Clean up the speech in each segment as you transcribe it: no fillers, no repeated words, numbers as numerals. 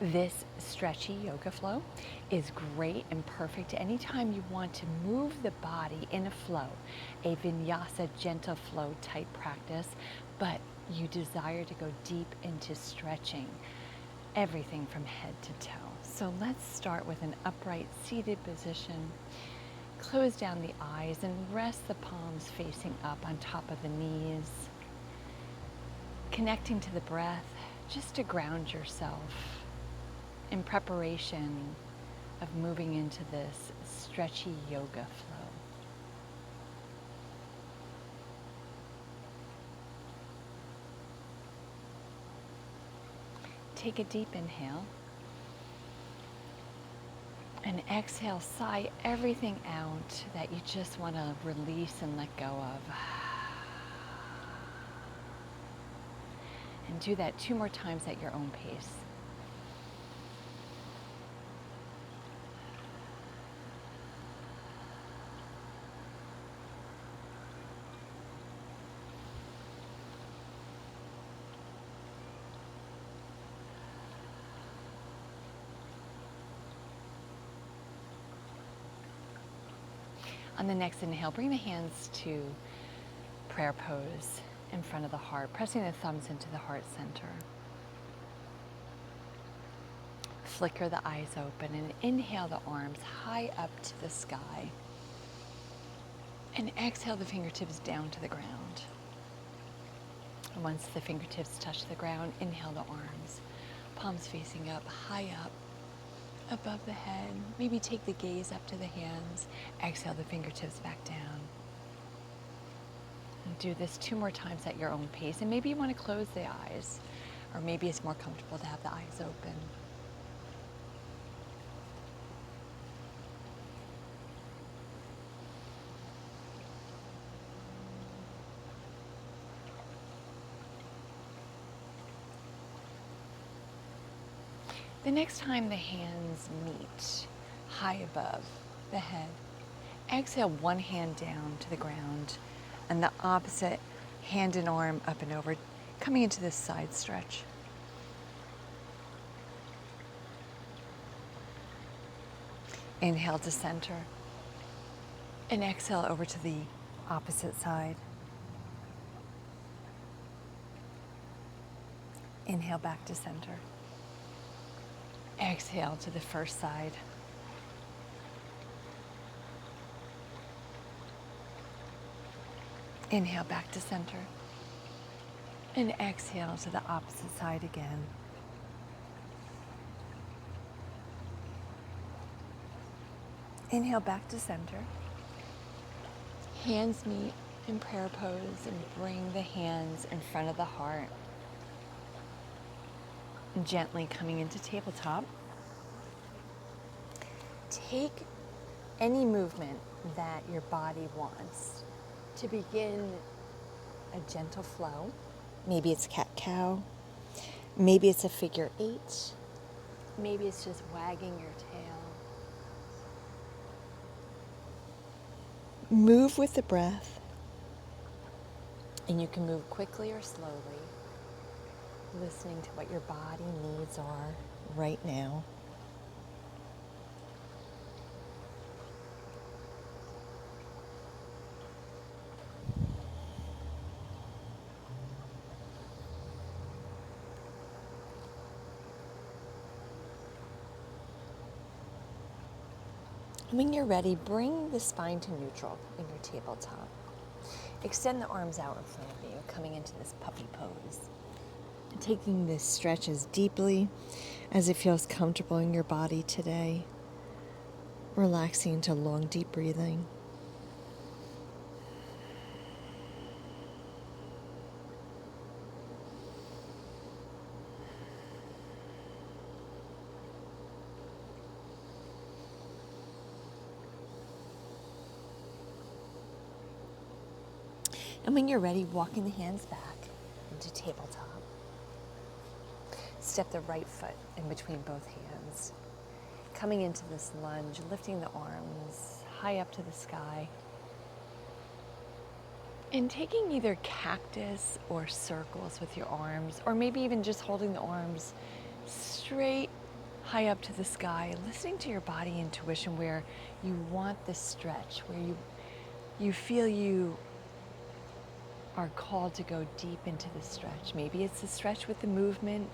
This stretchy yoga flow is great and perfect anytime you want to move the body in a flow, a vinyasa gentle flow type practice, but you desire to go deep into stretching everything from head to toe. So let's start with an upright seated position. Close down the eyes and rest the palms facing up on top of the knees. Connecting to the breath just to ground yourself in preparation of moving into this stretchy yoga flow. Take a deep inhale and exhale, sigh everything out that you just want to release and let go of. And do that 2 more times at your own pace. On the next inhale, bring the hands to prayer pose in front of the heart, pressing the thumbs into the heart center. Flicker the eyes open and inhale the arms high up to the sky. And exhale the fingertips down to the ground. And once the fingertips touch the ground, inhale the arms, palms facing up, high up, above the head. Maybe take the gaze up to the hands. Exhale the fingertips back down. And do this 2 more times at your own pace. And maybe you want to close the eyes, or maybe it's more comfortable to have the eyes open. The next time the hands meet high above the head, exhale one hand down to the ground and the opposite hand and arm up and over, coming into this side stretch. Inhale to center and exhale over to the opposite side. Inhale back to center. Exhale to the first side. Inhale back to center. And exhale to the opposite side again. Inhale back to center. Hands meet in prayer pose and bring the hands in front of the heart. Gently coming into tabletop. Take any movement that your body wants to begin a gentle flow. Maybe it's cat-cow. Maybe it's a figure 8. Maybe it's just wagging your tail. Move with the breath. And you can move quickly or slowly, listening to what your body needs are right now. When you're ready, bring the spine to neutral in your tabletop. Extend the arms out in front of you, coming into this puppy pose. Taking this stretch as deeply as it feels comfortable in your body today. Relaxing into long, deep breathing. And when you're ready, walking the hands back into tabletop. Step the right foot in between both hands. Coming into this lunge, lifting the arms high up to the sky. And taking either cactus or circles with your arms, or maybe even just holding the arms straight high up to the sky, listening to your body intuition where you want this stretch, where you feel you are called to go deep into the stretch. Maybe it's the stretch with the movement,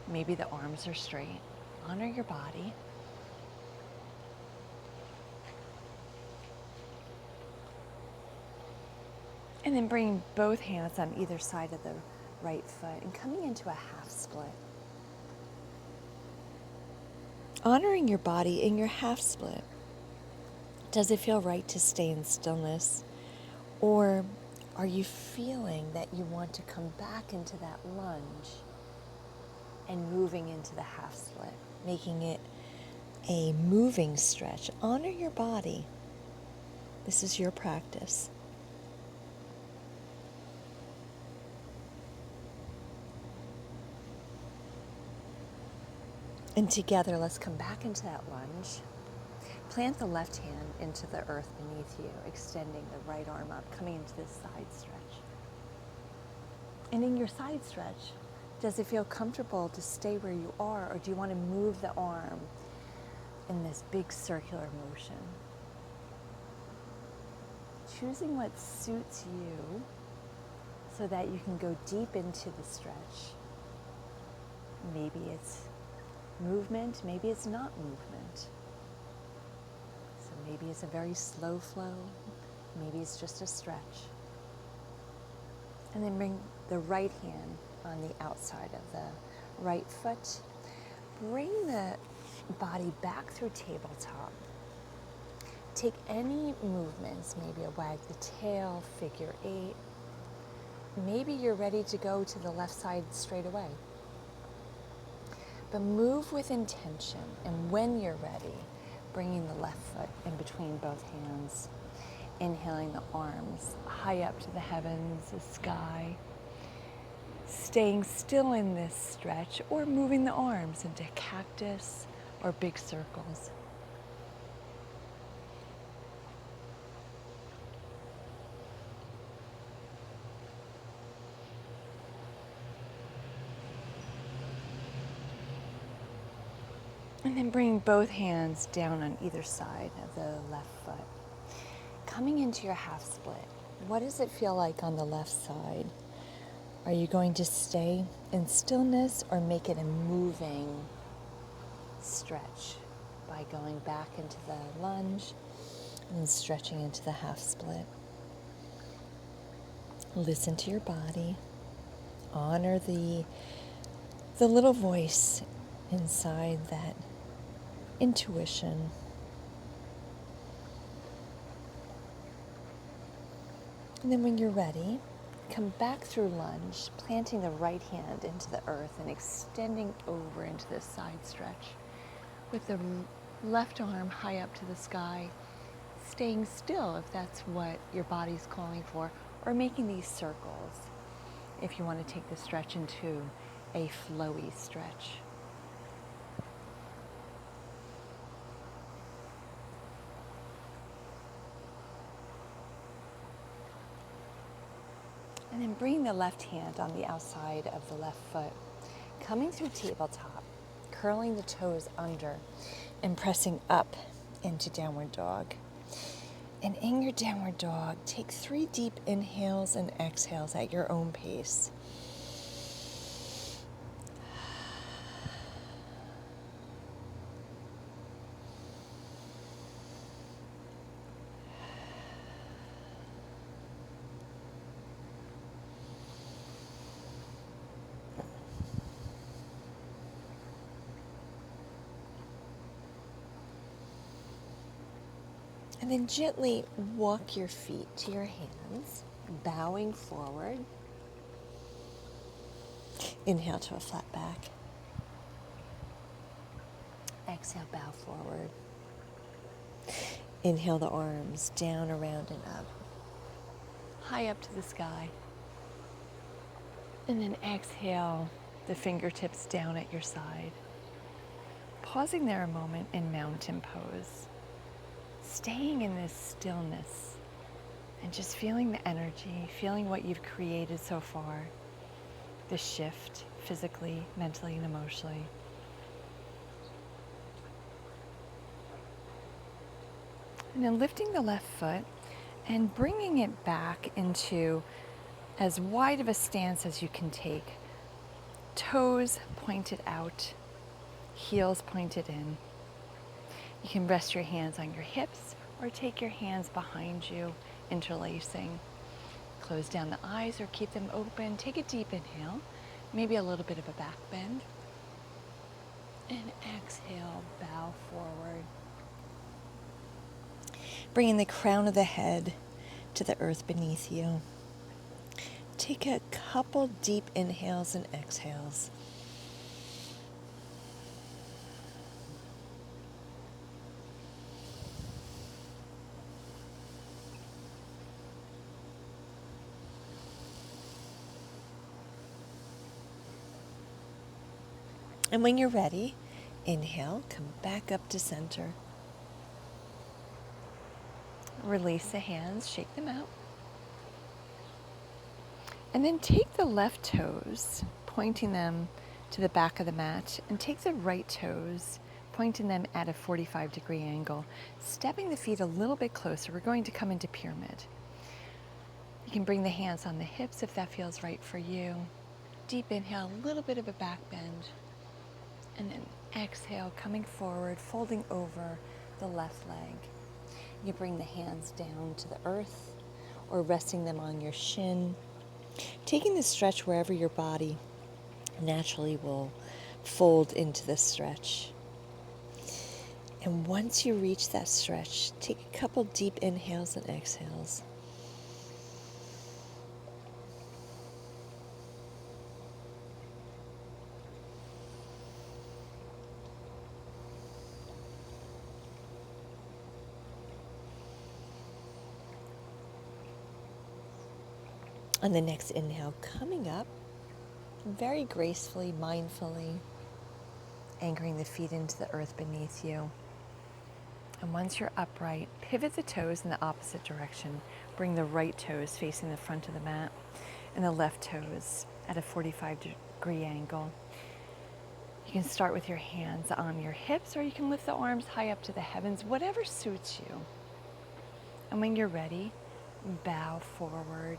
maybe the arms are straight. Honor your body. And then bring both hands on either side of the right foot and coming into a half split. Honoring your body in your half split. Does it feel right to stay in stillness? Or are you feeling that you want to come back into that lunge and moving into the half split, making it a moving stretch? Honor your body. This is your practice. And together, let's come back into that lunge. Plant the left hand into the earth beneath you, extending the right arm up, coming into this side stretch. And in your side stretch, does it feel comfortable to stay where you are, or do you want to move the arm in this big circular motion? Choosing what suits you so that you can go deep into the stretch. Maybe it's movement, maybe it's not movement. So maybe it's a very slow flow, maybe it's just a stretch. And then bring the right hand on the outside of the right foot. Bring the body back through tabletop. Take any movements, maybe a wag the tail, figure 8. Maybe you're ready to go to the left side straight away. But move with intention, and when you're ready, bringing the left foot in between both hands, inhaling the arms high up to the heavens, the sky, staying still in this stretch, or moving the arms into cactus or big circles. And then bring both hands down on either side of the left foot. Coming into your half split, what does it feel like on the left side? Are you going to stay in stillness or make it a moving stretch by going back into the lunge and stretching into the half split? Listen to your body. Honor the little voice inside that intuition. And then when you're ready, come back through lunge, planting the right hand into the earth and extending over into this side stretch with the left arm high up to the sky, staying still if that's what your body's calling for, or making these circles if you want to take the stretch into a flowy stretch. And then bring the left hand on the outside of the left foot, coming through tabletop, curling the toes under and pressing up into downward dog. And in your downward dog, take 3 deep inhales and exhales at your own pace. And then gently walk your feet to your hands, bowing forward. Inhale to a flat back. Exhale, bow forward. Inhale the arms down, around, and up. High up to the sky. And then exhale the fingertips down at your side. Pausing there a moment in mountain pose. Staying in this stillness and just feeling the energy, feeling what you've created so far, the shift physically, mentally, and emotionally. And then lifting the left foot and bringing it back into as wide of a stance as you can take. Toes pointed out, heels pointed in. You can rest your hands on your hips or take your hands behind you, interlacing. Close down the eyes or keep them open. Take a deep inhale, maybe a little bit of a back bend. And exhale, bow forward. Bringing the crown of the head to the earth beneath you. Take a couple deep inhales and exhales. And when you're ready, inhale, come back up to center. Release the hands, shake them out. And then take the left toes, pointing them to the back of the mat, and take the right toes, pointing them at a 45-degree angle, stepping the feet a little bit closer. We're going to come into pyramid. You can bring the hands on the hips if that feels right for you. Deep inhale, a little bit of a back bend. And then exhale, coming forward, folding over the left leg. You bring the hands down to the earth or resting them on your shin. Taking the stretch wherever your body naturally will fold into the stretch. And once you reach that stretch, take a couple deep inhales and exhales. On the next inhale, coming up, very gracefully, mindfully, anchoring the feet into the earth beneath you. And once you're upright, pivot the toes in the opposite direction. Bring the right toes facing the front of the mat and the left toes at a 45-degree angle. You can start with your hands on your hips, or you can lift the arms high up to the heavens, whatever suits you. And when you're ready, bow forward.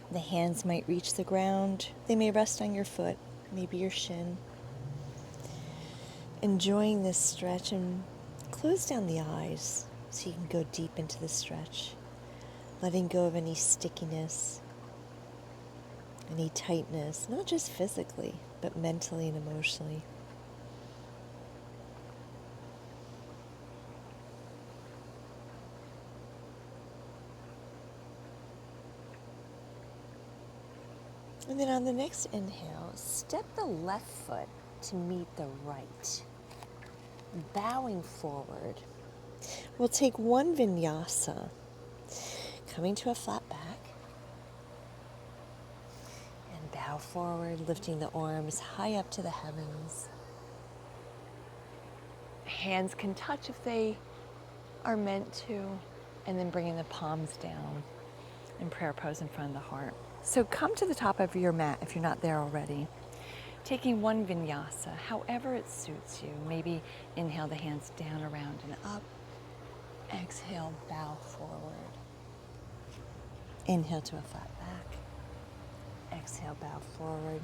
The hands might reach the ground. They may rest on your foot, maybe your shin. Enjoying this stretch, and close down the eyes so you can go deep into the stretch. Letting go of any stickiness, any tightness, not just physically, but mentally and emotionally. And then on the next inhale, step the left foot to meet the right. Bowing forward. We'll take one vinyasa, coming to a flat back. And bow forward, lifting the arms high up to the heavens. Hands can touch if they are meant to, and then bringing the palms down in prayer pose in front of the heart. So come to the top of your mat if you're not there already. Taking one vinyasa, however it suits you. Maybe inhale the hands down, around, and up. Exhale, bow forward. Inhale to a flat back. Exhale, bow forward.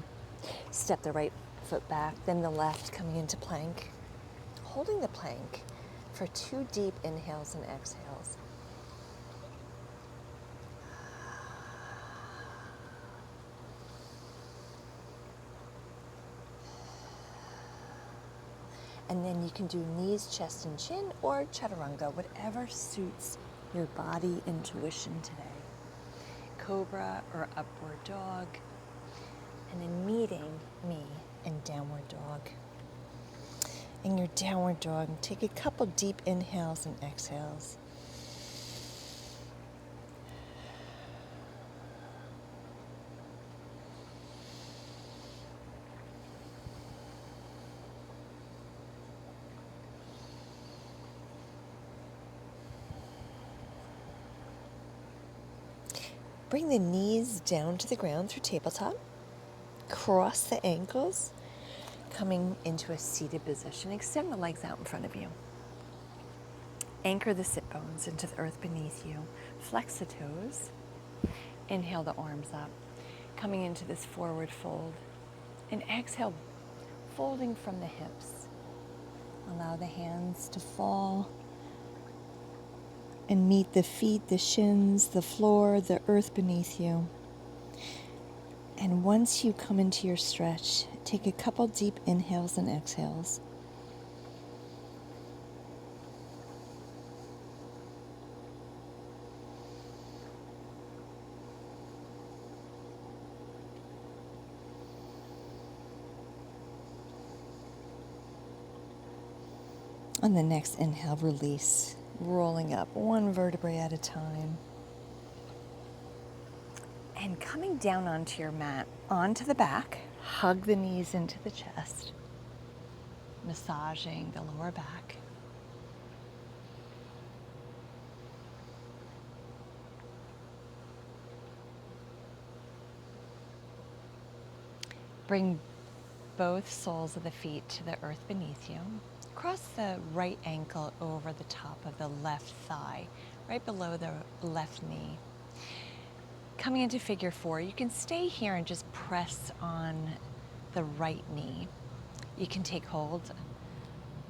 Step the right foot back, then the left, coming into plank. Holding the plank for 2 deep inhales and exhales. And then you can do knees, chest, and chin, or chaturanga, whatever suits your body intuition today. Cobra or upward dog. And then meeting me in downward dog. In your downward dog, take a couple deep inhales and exhales. Bring the knees down to the ground through tabletop. Cross the ankles. Coming into a seated position, extend the legs out in front of you. Anchor the sit bones into the earth beneath you. Flex the toes. Inhale the arms up. Coming into this forward fold. And exhale, folding from the hips. Allow the hands to fall and meet the feet, the shins, the floor, the earth beneath you. And once you come into your stretch, take a couple deep inhales and exhales. On the next inhale, release, rolling up one vertebrae at a time. And coming down onto your mat, onto the back, hug the knees into the chest, massaging the lower back. Bring both soles of the feet to the earth beneath you. Cross the right ankle over the top of the left thigh, right below the left knee. Coming into figure four, you can stay here and just press on the right knee. You can take hold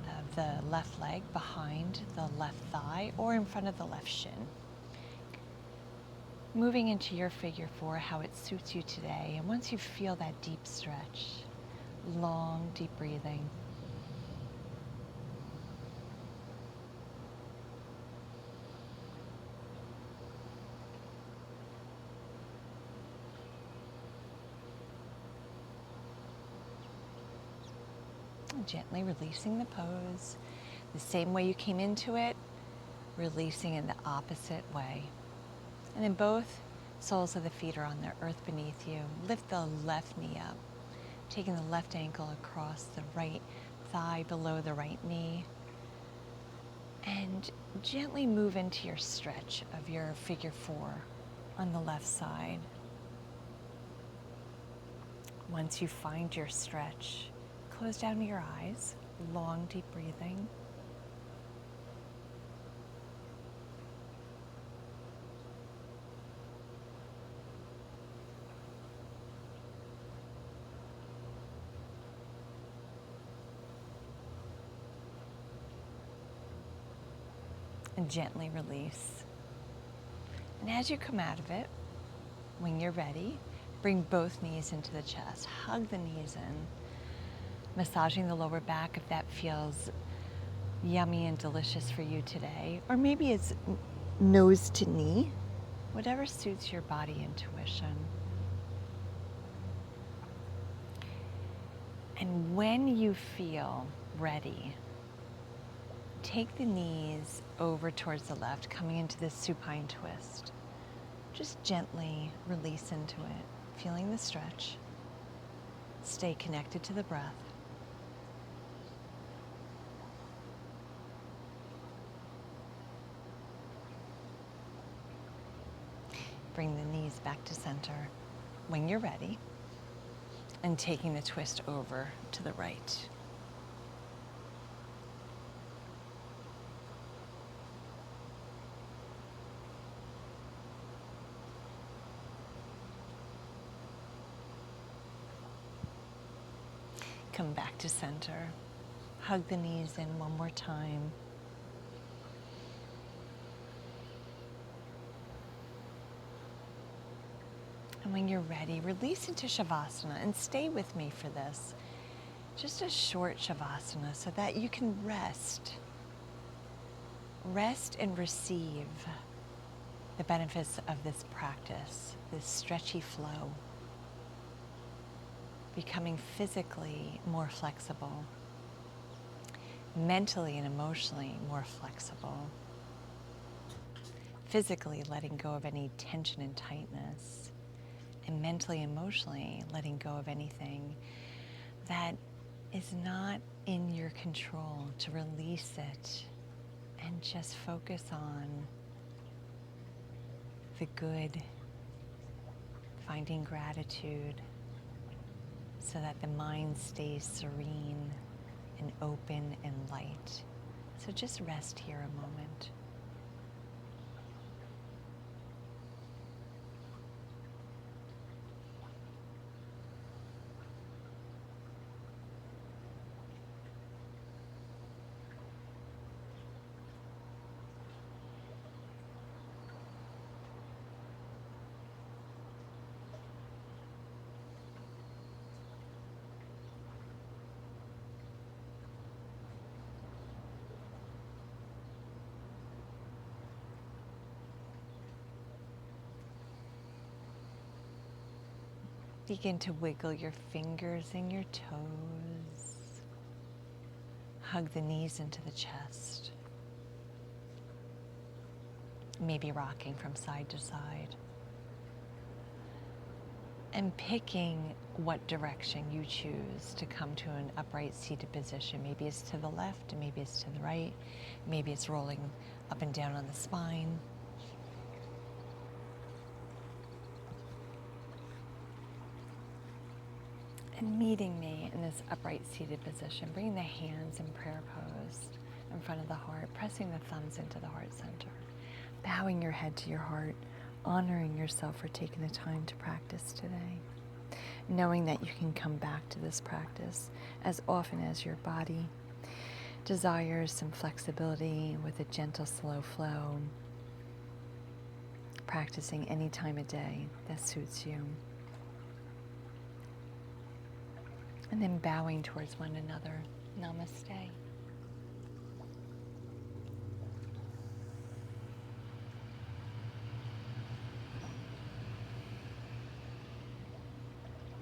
of the left leg behind the left thigh or in front of the left shin. Moving into your figure four, how it suits you today. And once you feel that deep stretch, long, deep breathing. Gently releasing the pose, the same way you came into it, releasing in the opposite way. And then both soles of the feet are on the earth beneath you. Lift the left knee up, taking the left ankle across the right thigh below the right knee. And gently move into your stretch of your figure four on the left side. Once you find your stretch, close down your eyes, long, deep breathing. And gently release. And as you come out of it, when you're ready, bring both knees into the chest, hug the knees in. Massaging the lower back if that feels yummy and delicious for you today. Or maybe it's nose to knee, whatever suits your body intuition. And when you feel ready, take the knees over towards the left, coming into this supine twist. Just gently release into it, feeling the stretch. Stay connected to the breath. Bring the knees back to center when you're ready, and taking the twist over to the right. Come back to center. Hug the knees in one more time. And when you're ready, release into Shavasana and stay with me for this. Just a short Shavasana so that you can rest. Rest and receive the benefits of this practice, this stretchy flow. Becoming physically more flexible, mentally and emotionally more flexible, physically letting go of any tension and tightness, and mentally, emotionally letting go of anything that is not in your control, to release it and just focus on the good, finding gratitude, so that the mind stays serene and open and light. So just rest here a moment. Begin to wiggle your fingers and your toes. Hug the knees into the chest. Maybe rocking from side to side. And picking what direction you choose to come to an upright seated position. Maybe it's to the left, maybe it's to the right, maybe it's rolling up and down on the spine. And meeting me in this upright seated position, bringing the hands in prayer pose in front of the heart, pressing the thumbs into the heart center, bowing your head to your heart, honoring yourself for taking the time to practice today, knowing that you can come back to this practice as often as your body desires some flexibility with a gentle, slow flow, practicing any time of day that suits you. And then bowing towards one another. Namaste.